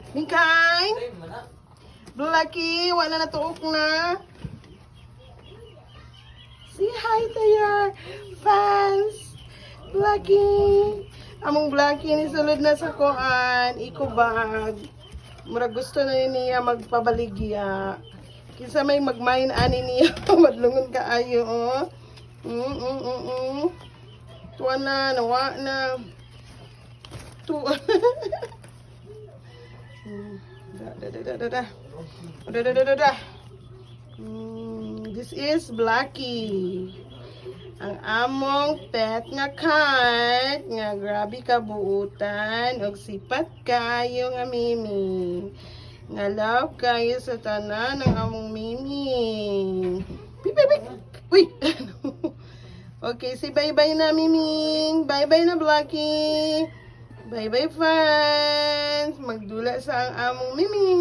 Mingkain? Blackie, wala na tuok na. Say hi to your fans. Blackie. Among Blackie ni sulod na sa koan. Iko bag. Murag gusto na niya magpabaligya. Kinsa may magmain ani niya. Madlungon kaayo, oh. Tuwa na, nawa na. Tuwa. This is Blackie. Ang among pet nga cat nga grabe ka buutan og sipat kayo nga mimi. Nga love kayo sa tanan ng among mimi. Pipipik. Uy. Okay, say bye-bye na miming. Bye-bye na Blackie. Bye-bye fans. Magdula sa ang among mimi.